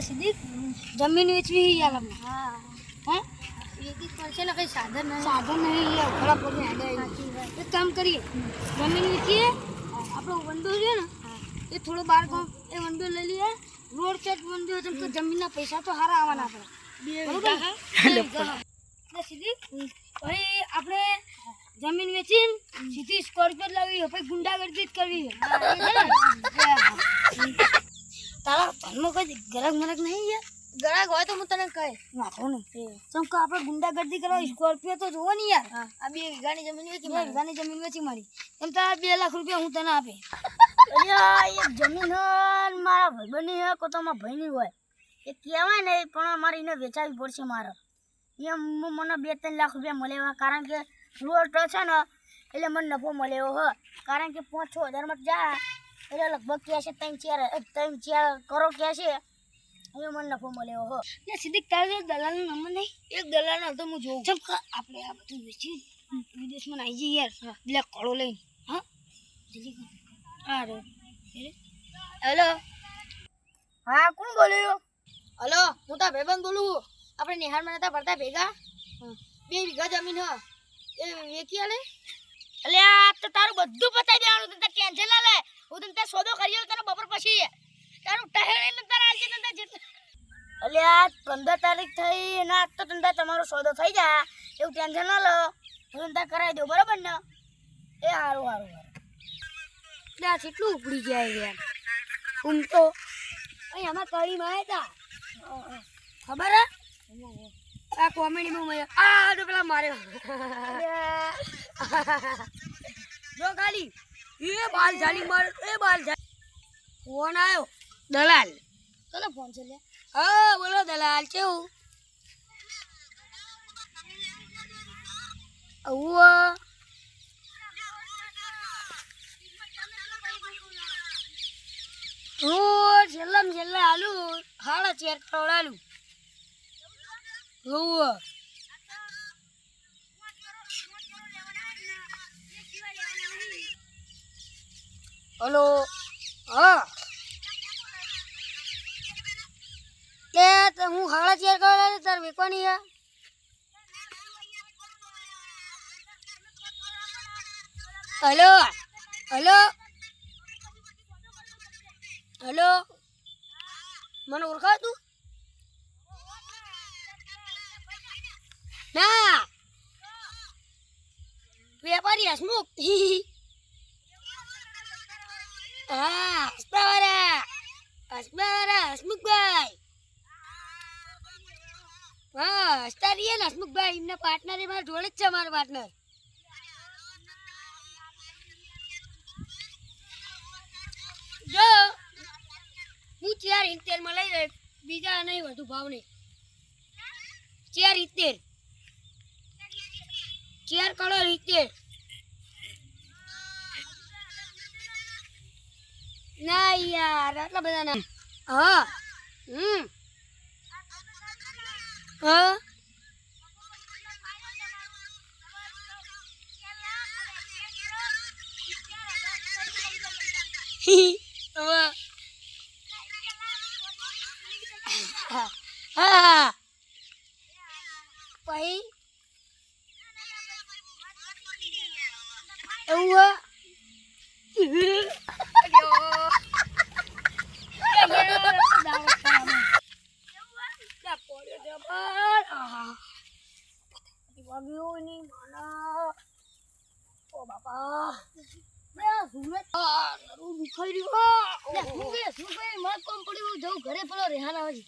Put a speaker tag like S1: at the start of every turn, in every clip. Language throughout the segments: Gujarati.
S1: સીધી જમીન વેચવી યાર આપણે
S2: હા
S1: હે
S2: વેચી પડશે ને કઈ સાધન નહીં.
S1: સાધન નહીં યાર ઘણા પગે હેડે એક કામ કરીએ જમીન વેચીએ આપણો વંડો છે ને એ થોડો બહાર ગામ એ વંડો લઈ લઈએ રોડ સેટ વંડો છે તો જમીનના પૈસા તો સારા આવવાના આપણે બરોબર એટલે સીધી પછી આપણે જમીન વેચીને સીધી સ્કોર્પિયો લાવી પછી ગુંડાગર્દી જ કરવી તારા ધનમાં કોઈ ગરક મરક નહીં યાર
S2: ગળાક હોય તો હું તને કહે
S1: વાંધો નહીં ચમ કે આપણે ગુંડાગર્દી કરવા સ્કોર્પિયો તો જોવો ને યાર
S2: આ 2 વીઘાની જમીન વેચી
S1: 2 વીઘાની જમીન વેચી મારી એમ તારા 2 લાખ રૂપિયા હું તને આપે
S2: અલ્યા એક જમીન મારા ભાઈબંધની હે કોતામાં ભાઈની હોય એ કહેવાય ને પણ મારે એને વેચાવી પડશે મારે એમ મને 2-3 લાખ રૂપિયા મળે કારણ કે રોડ છે ને એટલે મને નફો મળે એવો હ કારણ કે 5-6 હજારમાં જા એટલે લગભગ કહે છે 3-4 કરોડ કહે છે એ મને નફો મળે એવો હ
S1: ને સીધી તારે દલાલનો નંબર નહીં
S2: એક દલાલનો તો હું જોઉં
S1: ચમ કે આપણે આ બધું વેચી વિદેશમાં આવી જઈએ યાર બ્લેક કળો લઈને હા જલ્દી કર આ રે
S2: હેલો હા કોણ બોલ્યું હલો હું તાર ભાઈબંધ બોલું આપણે નિહાળમાં નતા ભરતા ભેગા 2 વીઘા જમીન હ એ વેચી આલે અલ્યા તો તારું બધું પતાઈ દેવાનું તને ટેન્શન ના લે હું તને સોદો કરી તને બપોર પછી તારું ટહેણે ન તાર આજે તને અલ્યા 15 તારીખ થઈ ના તો તને તમારો સોદો થઈ જા એવું ટેન્શન ના લો હું તને કરાવી દઉં બરાબર ને એ હારું
S1: એટલે કેટલું ઉપડી જાય યાર હું તો અહીં આમાં કળીમાં આવ્યા હતા ખબર હે આ કોમેડીમાં મજા આ તો પેલા માર્યો જો ખાલી એ બાલ જાલી માર એ બાલ જાલી ફોન આવ્યો દલાલ
S2: ચલો ફોન છે લે
S1: હા બોલો દલાલ કેવું આવું રોજ છેલ્લા આલુ 4.5 કરોડ આલુ હલો હા તે હું 4.5 કરોડ આલુ તાર વેકવાની હે હલો હલો હેલો મને ઓળખાવ તું ના વેપારી હસમુખ હા હસમુખભાઈ હા હસતા રહીએ ને હસમુખભાઈ એમના પાર્ટનર એ મારા જોડે જ છે મારો પાર્ટનર જો હું 4.70 માં લઈ જાય બીજા નહીં વધુ ભાવ નહીં 4.70 4 કરોડ 70 ના યાર આટલા બધા ના હા હા હા પછી એવું ઘરે પેલો રેહાના હોય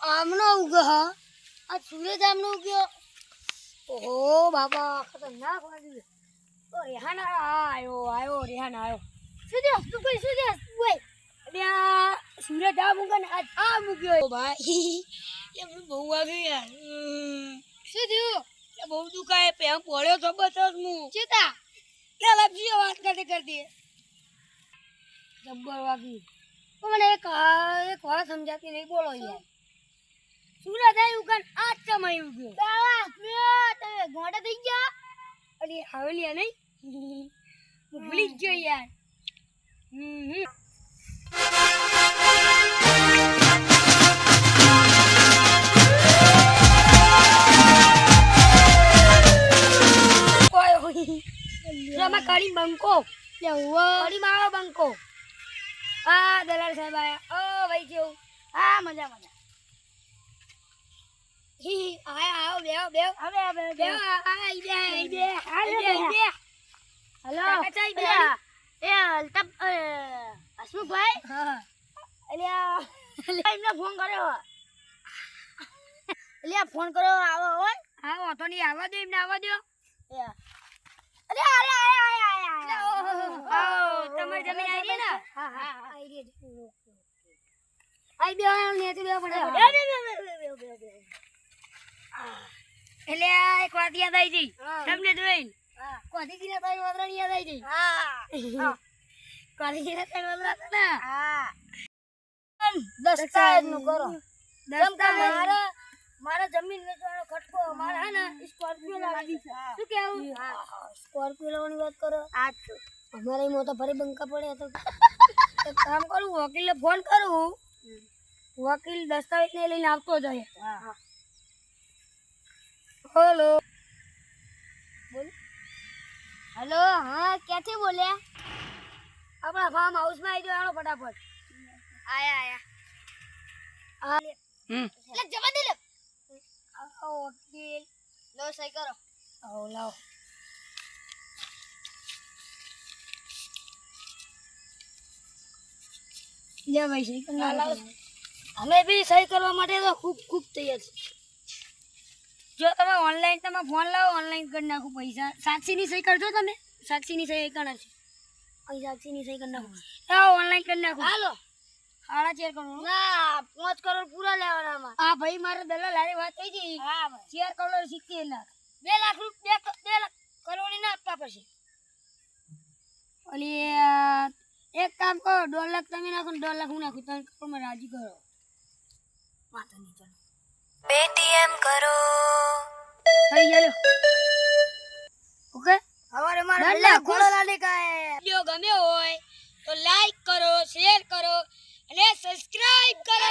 S1: આમનો ઉગ્યો હા આ સૂરજ આમનો ઉગ્યો ઓહો બાબા ખતરનાક વાગ્યું તો રેહાના આવ્યો રેહાના આવ્યો શું હસતું ભાઈ અરે આ સૂરજ આ મૂકે ને આ મૂક્યો ભાઈ એમને બહુ વાગ્યું યાર શું થયું બહુ દુખાય પેમ પડ્યો જબરદસ્ત હું ચેતા લે લપસી વાત કરતી જબ્બર વાગ્યું મને એક વાત સમજાતી નહીં બોલો યાર સૂરજ આવ્યું કાન આ સમય ઉગ્યો તમે ગોડા થઈ ગયા અરે હાવલિયા નહીં હું ભૂલી જ ગયો યાર એટલે વળી મારો બંકો આ દલાલ સાહેબ આયા ઓ ભાઈ કેવું
S2: હા મજા મજા
S1: હી આયા આવો બેહો
S2: હવે હવે
S1: બેહો આઈ બે
S2: હેલો
S1: કાકા ચાઈ બે
S2: એ અલ્તપ હસમુખભાઈ
S1: હા
S2: અલ્યા એમને ફોન કર્યો અલ્યા ફોન કર્યો આવો હોય
S1: હા વાતો નહીં આવવા દો એમને આવવા દો
S2: અરે અરે
S1: તમારી જમીન આવી રહી ને
S2: હા હા
S1: આઈ રહી આઈ બે નેતી બે ફટાફટ એટલે આ એક વાત યાદ આવી ગઈ તમને જોઈને કોધીજીના ત્રણ વાદરાની યાદ આવી ગઈ કોધીજીના ત્રણ વાદરા હતા ને
S2: દસ્તાવેજનું કરો
S1: દસ્તાવેજ
S2: મારા જમીન વેચવાનો ખટકો મારા હે ને સ્કોર્પિયો લાવી છે શું કેવું
S1: સ્કોર્પિયો લેવાની વાત કરો
S2: આ જ
S1: અમારે એમાં તો ફરી બંકા પડે તો એક કામ કરું વકીલને ફોન કરું વકીલ દસ્તાવેજ ને લઈને આવતો જાય
S2: હા
S1: હેલો
S2: હેલો હા ક્યાંથી બોલ્યા
S1: આપણા ફાર્મ હાઉસમાં આવી જવાનો ફટાફટ
S2: આયા
S1: હા
S2: એટલે જવા દે લે
S1: વકીલ
S2: લો સહી કરો
S1: આવો લાવો લે ભાઈ સહી કરી નાખો. અમે બી સહી કરવા માટે તો ખૂબ તૈયાર છે જો તમે ઓનલાઈન તમે ફોન લાવો ઓનલાઈન કરી નાખો પૈસા સાક્ષીની સહી કરજો તમે સાક્ષીની સહી કરે છે અહીં સાક્ષીની સહી કરી નાખો હા ઓનલાઈન કરી નાખો
S2: હાલો
S1: 4.5 કરોડ
S2: ના 5 કરોડ પૂરા લેવાના
S1: હા ભાઈ મારે દલાલ હારે વાત થઈ ગઈ
S2: હા
S1: 4 કરોડ 70 લાખ
S2: 2 લાખ રૂપિયા 2 લાખ કરોડ ના આપવા પડશે
S1: ઓલી એક કામ કરો 2 લાખ તમે નાખો ને 2 લાખ હું નાખું 3 કરોડમાં રાજી કરો વાંધો નહીં ચાલો
S3: पेटीएम करो
S1: થઈ ગયો ઓકે
S2: હવારે મારે
S1: ડન
S2: પહેલા
S1: લાખ
S2: ઘોડો લાડી કાય
S1: વિડિયો ગમ્યો હોય તો લાઈક કરો શેર કરો અને સબસ્ક્રાઇબ કરો